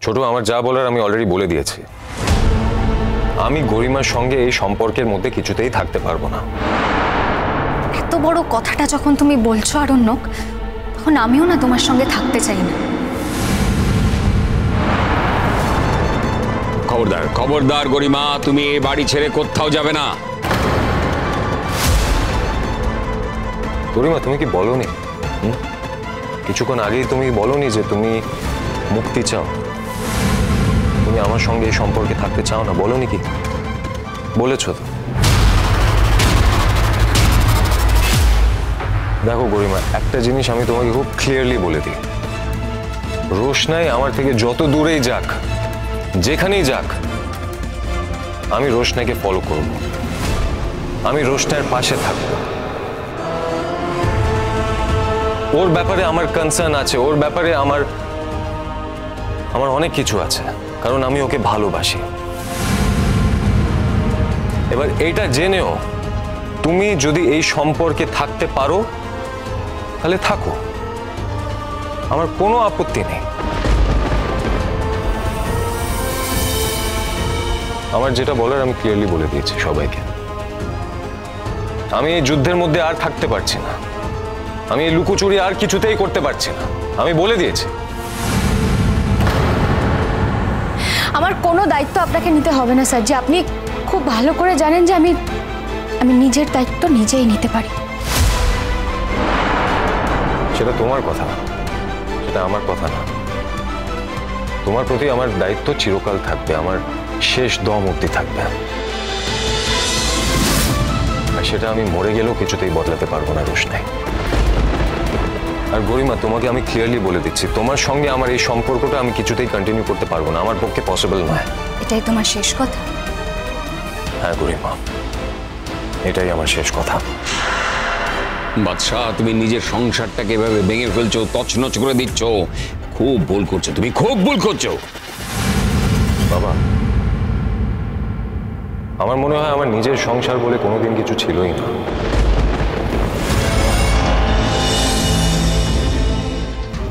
ছোট, আমার যা বলার আমি অলরেডি বলে দিয়েছি। আমি গরিমার সঙ্গে এই সম্পর্কের মধ্যে কিছুতেই থাকতে পারবো না। এত বড় কথাটা যখন তুমি বলছো আরণ্যক, তখন আমিও না তোমার সঙ্গে থাকতে চাই না। খবরদার খবরদার গরিমা, তুমি এই বাড়ি ছেড়ে কোথাও যাবে না। গরিমা, তুমি কি বলোনি? কিছুক্ষণ আগেই তুমি বলোনি যে তুমি মুক্তি চাও, তুমি আমার সঙ্গে এই সম্পর্কে থাকতে চাও না, বলোনি কি? বলেছ তো। দেখো গরিমা, একটা জিনিস আমি তোমাকে খুব ক্লিয়ারলি বলে দিই, রোশনাই আমার থেকে যত দূরেই যাক, যেখানেই যাক, আমি রোশনাইকে ফলো করব, আমি রোশনাইয়ের পাশে থাকব। ওর ব্যাপারে আমার কনসার্ন আছে, ওর ব্যাপারে আমার অনেক কিছু আছে, কারণ আমি ওকে ভালোবাসি। এবার এইটা জেনেও তুমি যদি এই সম্পর্কে থাকতে পারো তাহলে থাকো, আমার কোনো আপত্তি নেই। আমার যেটা বলার আমি ক্লিয়ারলি বলে দিয়েছি সবাইকে। আমি এই যুদ্ধের মধ্যে আর থাকতে পারছি না, আমি এই লুকোচুরি আর কিছুতেই করতে পারছি না, আমি বলে দিয়েছি। আমার কোনো দায়িত্ব আপনাকে নিতে হবে না স্যার, যে আপনি খুব ভালো করে জানেন যে আমি নিজের দায়িত্ব নিজেই নিতে পারি। সেটা তোমার কথা, সেটা আমার কথা না। তোমার প্রতি আমার দায়িত্ব চিরকাল থাকবে, আমার শেষ দম অবধি থাকবে, আর সেটা আমি মরে গেলেও কিছুতেই বদলাতে পারবো না রোশনাই। আর গরিমা, তোমাকে আমি ক্লিয়ারলি বলে দিচ্ছি, তোমার সঙ্গে আমার এই সম্পর্কটা আমি কিছুতেই কন্টিনিউ করতে পারবো না, আমার পক্ষে পসিবল নয়। এটাই তোমার শেষ কথা? হ্যাঁ গরিমা, এটাই আমার শেষ কথা। বাদশাহ, তুমি নিজের সংসারটাকে এভাবে ভেঙে ফেলছো, তছনছ করে দিচ্ছ, খুব ভুল করছো, তুমি খুব ভুল করছো। বাবা, আমার মনে হয় আমার নিজের সংসার বলে কোনোদিন কিছু ছিলই না।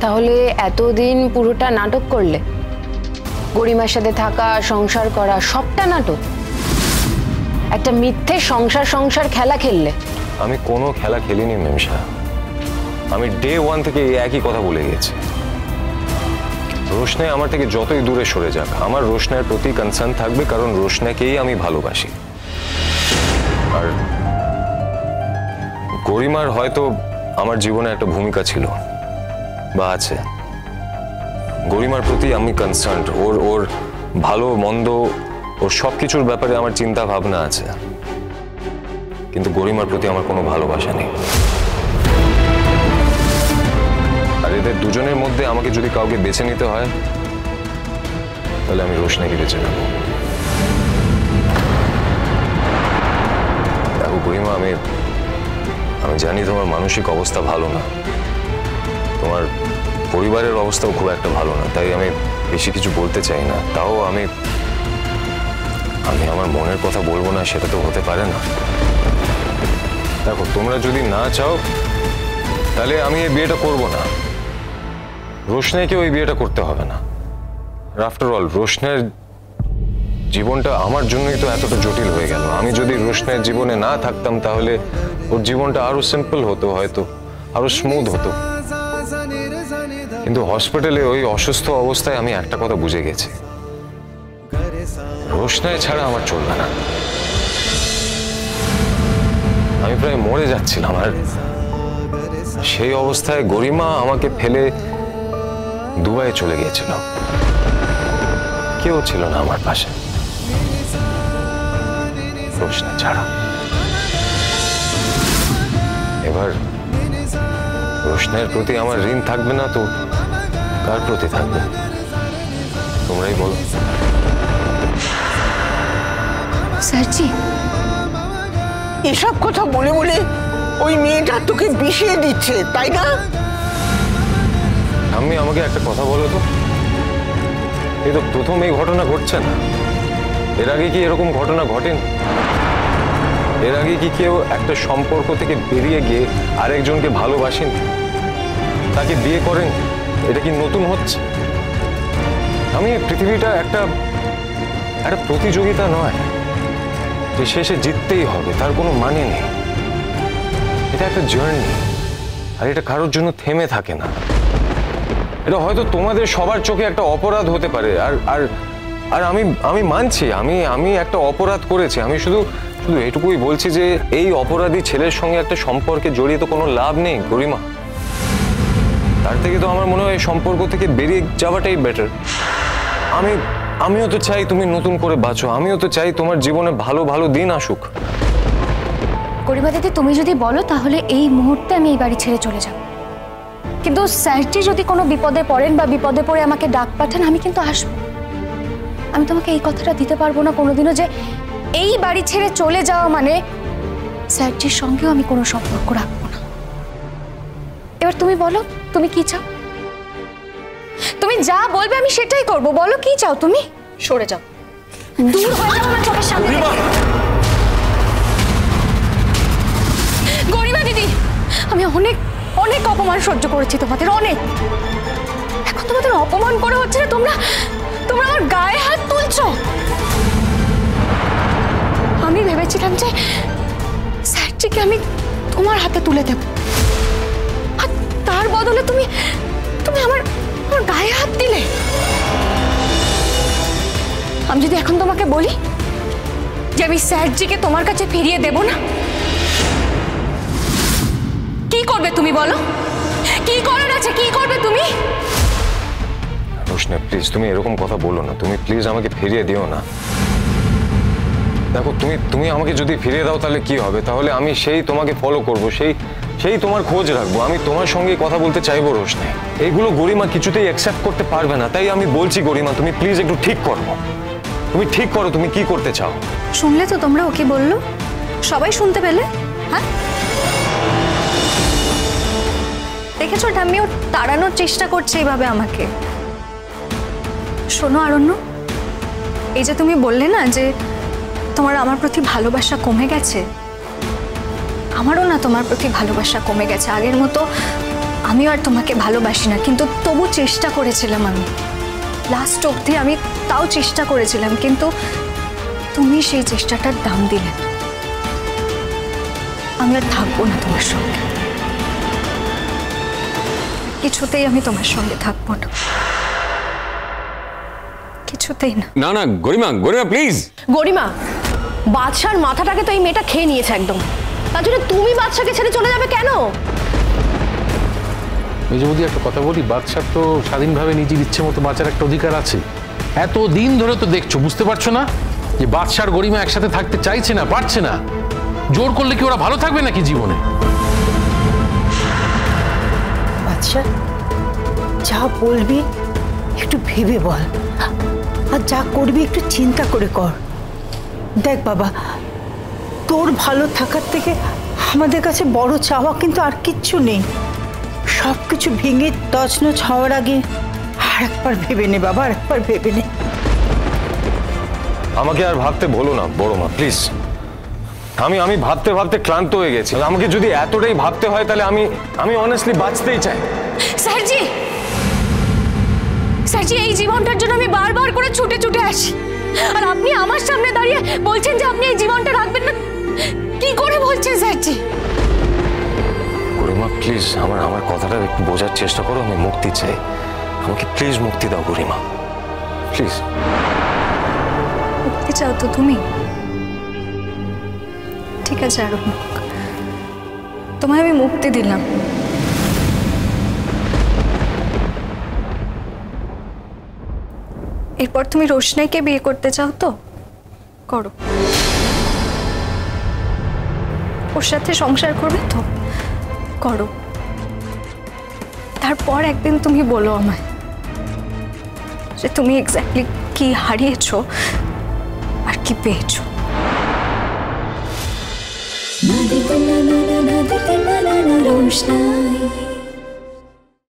তাহলে এতদিন পুরোটা নাটক করলে? গরিমার সাথে থাকা, সংসার করা, সবটা নাটক? একটা মিথ্যে সংসার খেলা খেললে? আমি কোনো খেলা খেলিনি মেমসা, আমি ডে ওয়ান থেকে এই একই কথা বলে গেছি। রোশনাই আমার থেকে যতই দূরে সরে যাক, আমার রোশনাইয়ের প্রতি কনসার্ন থাকবে, কারণ রোশনাইকেই আমি ভালোবাসি। আর গরিমার হয়তো আমার জীবনে একটা ভূমিকা ছিল বা আছে, গরিমার প্রতি আমি কনসার্ন, ওর ভালো মন্দ, ওর সব কিছুর ব্যাপারে আমার চিন্তা ভাবনা আছে, কিন্তু গরিমার প্রতি আমার কোনো ভালোবাসা নেই। আর এদের দুজনের মধ্যে আমাকে যদি কাউকে বেছে নিতে হয়, তাহলে আমি রোশনাইকে বেছে নেব। দেখো গরিমা, আমি জানি তোমার মানসিক অবস্থা ভালো না, তোমার পরিবারের অবস্থাও খুব একটা ভালো না, তাই আমি বেশি কিছু বলতে চাই না। তাও আমি আমার মনের কথা বলবো না, সেটা তো হতে পারে না। দেখো, তোমরা যদি না চাও তাহলে আমি এই বিয়েটা করব না, রোশনাইকেও এই বিয়েটা করতে হবে না। আফটার অল রোশনাইয়ের জীবনটা আমার জন্যই তো এতটা জটিল হয়ে গেল। আমি যদি রোশনাইয়ের জীবনে না থাকতাম তাহলে ওর জীবনটা আরো সিম্পল হতো, হয়তো আরো স্মুথ হতো। কিন্তু হসপিটালে ওই অসুস্থ অবস্থায় আমি একটা কথা বুঝে গেছি, রোশনাই ছাড়া আমার চলবে না। আমি প্রায় মরে যাচ্ছিলাম, আর সেই অবস্থায় গরিমা আমাকে ফেলে দুবাই চলে গিয়েছিল, কেউ ছিল না আমার পাশে রোশনাই ছাড়া। এবার রোশনাইয়ের প্রতি আমার ঋণ থাকবে না তো কার প্রতি থাকবে, তোমরাই বলো। স্যারজি, এসব কথা বলে বলে ওই মেয়েটা তোকে বিষিয়ে দিচ্ছে, তাই না? আমি আমাকে একটা কথা বলো তো, এই তো প্রথম এই ঘটনা ঘটছে না, এর আগে কি এরকম ঘটনা ঘটেন? এর আগে কি কেউ একটা সম্পর্ক থেকে বেরিয়ে গিয়ে আরেকজনকে ভালোবাসেন, তাকে বিয়ে করেন? এটা কি নতুন হচ্ছে? আমি পৃথিবীটা একটা প্রতিযোগিতা নয় যে শেষে জিততেই হবে, তার কোনো মানে নেই। এটা একটা জার্নি, আর এটা কারোর জন্য থেমে থাকে না। এটা হয়তো তোমাদের সবার চোখে একটা অপরাধ হতে পারে, আর আর আর আমি মানছি আমি একটা অপরাধ করেছি। আমি শুধু এটুকুই বলছি যে এই অপরাধী ছেলের সঙ্গে একটা সম্পর্কে জড়িয়ে তো কোনো লাভ নেই গরিমা। তার থেকে তো আমার মনে হয় এই সম্পর্ক থেকে বেরিয়ে যাওয়াটাই বেটার। আমিও তো চাই তুমি নতুন করে বাঁচো, আমিও তো চাই তোমার জীবনে ভালো ভালো দিন আসুক। গরিমা দিদি, তুমি যদি বলো তাহলে এই মুহূর্তে আমি এই বাড়ি ছেড়ে চলে যাব, কিন্তু স্যারজি যদি কোনো বিপদে পড়েন বা বিপদে পড়ে আমাকে ডাক পাঠান, আমি কিন্তু আসবো। আমি তোমাকে এই কথাটা দিতে পারবো না কোনোদিনও যে এই বাড়ি ছেড়ে চলে যাওয়া মানে স্যারজির সঙ্গেও আমি কোনো সম্পর্ক রাখবো না। এবার তুমি বলো, তুমি কি চাও? তুমি যা বলবে আমি সেটাই করব। বলো কি চাও তুমি? সরে যাও, দূর হয়ে যাও আমার চোখের সামনে থেকে। গরিমা দিদি, আমি অনেক অনেক অপমান সহ্য করেছি তোমাদের, অনেক। এখন তোমাদের অপমান করে হচ্ছে না, তোমরা আমার গায়ে হাত তুলছো। আমি ভেবেছিলাম যে স্যারজিকে আমি তোমার হাতে তুলে দেব, আর তার বদলে তুমি আমার গায়ে হাত দিলে। আমি যদি এখন তোমাকে বলি যে আমি স্যারজিকে তোমার কাছে ফিরিয়ে দেব না, কি করবে তুমি? বলো, কি করার আছে? কি করবে তুমি? রোশনি প্লিজ, তুমি এরকম কথা বলো না। তুমি প্লিজ আমাকে ফিরিয়ে দিও না। দেখো, তুমি আমাকে যদি ফিরিয়ে দাও তাহলে কি হবে? তাহলে আমি সেই তোমাকে ফলো করব, সেই তোমার খোঁজ রাখবো, আমি তোমার সঙ্গে কথা বলতে চাইবো। রোশনি, এইগুলো গরিমা কিছুতেই অ্যাকসেপ্ট করতে পারবে না। তাই আমি বলছি গরিমা, তুমি প্লিজ একটু ঠিক করো। তুমি ঠিক করো, তুমি কি করতে চাও। শুনলে তো তোমরা ও কি বললো? সবাই শুনতে পেলে? হ্যাঁ, দেখেছো ঠাম্মি, ও তাড়ানোর চেষ্টা করছে এইভাবে আমাকে। শোনো আরণ্য, এই যে তুমি বললে না যে তোমার আমার প্রতি ভালোবাসা কমে গেছে, আমারও না তোমার প্রতি ভালোবাসা কমে গেছে। আগের মতো আমিও আর তোমাকে ভালোবাসি না, কিন্তু তবু চেষ্টা করেছিলাম। আমি লাস্ট অবধি আমি তাও চেষ্টা করেছিলাম, কিন্তু তুমি সেই চেষ্টাটার দাম দিলে। আমি আর থাকবো না তোমার সঙ্গে, কিছুতেই আমি তোমার সঙ্গে থাকবো না, কিছুতেই না। না না গরিমা প্লিজ। গরিমা, বাদশার মাথাটাকে তো এই মেয়েটা খেয়ে নিয়েছে একদম। তার জন্য তুমি বাদশাকে ছেড়ে চলে যাবে কেন? মেজবদি একটা কথা বলি, বাদশার তো স্বাধীনভাবে নিজের ইচ্ছে মতো বাঁচার একটা অধিকার আছে। এত দিন ধরে তো দেখছো, বুঝতে পারছো না যে বাদশার গরিমা একসাথে থাকতে চাইছে না, পারছে না। জোর করলে কি ওরা ভালো থাকবে নাকি জীবনে? বাদশা, যা বলবি একটু ভেবে বল, আর যা করবি একটু চিন্তা করে কর। দেখ বাবা, তোর ভালো থাকার থেকে আমাদের কাছে বড় চাওয়া কিন্তু আর কিচ্ছু নেই। সব কিছু ভেঙে তছনছ হওয়ার আগে আর একবার ভেবে নে বাবা, আর একবার ভেবে নে। আমাকে আর ভাবতে বলো না বড় মা, প্লিজ। আমি ভাবতে ভাবতে ক্লান্ত হয়ে গেছি। আমাকে যদি এতটাই ভাবতে হয় তাহলে আমি অনেস্টলি বাঁচতেই চাই। স্যারজি, এই জীবনটার জন্য আমি বারবার করে ছুটে ছুটে আসি, আর আপনি আমার সামনে দাঁড়িয়ে বলছেন যে আপনি এই জীবনটা রাখবেন না। কি করে বলছেন স্যারজি? গরিমা প্লিজ, আমার কথাটা একটু বোঝার চেষ্টা করো। আমি মুক্তি চাই, আমাকে প্লিজ মুক্তি দাও গরিমা, প্লিজ। মুক্তি চাও তো তুমি? ঠিক আছে আরণ্য, তোমায় আমি মুক্তি দিলাম। এরপর তুমি রোশনাইকে বিয়ে করতে চাও তো করো, ওর সাথে সংসার করবে তো করো। তারপর একদিন তুমি বলো আমায় যে তুমি এক্স্যাক্টলি কি হারিয়েছো আর কি পেয়েছো। रोशनाई।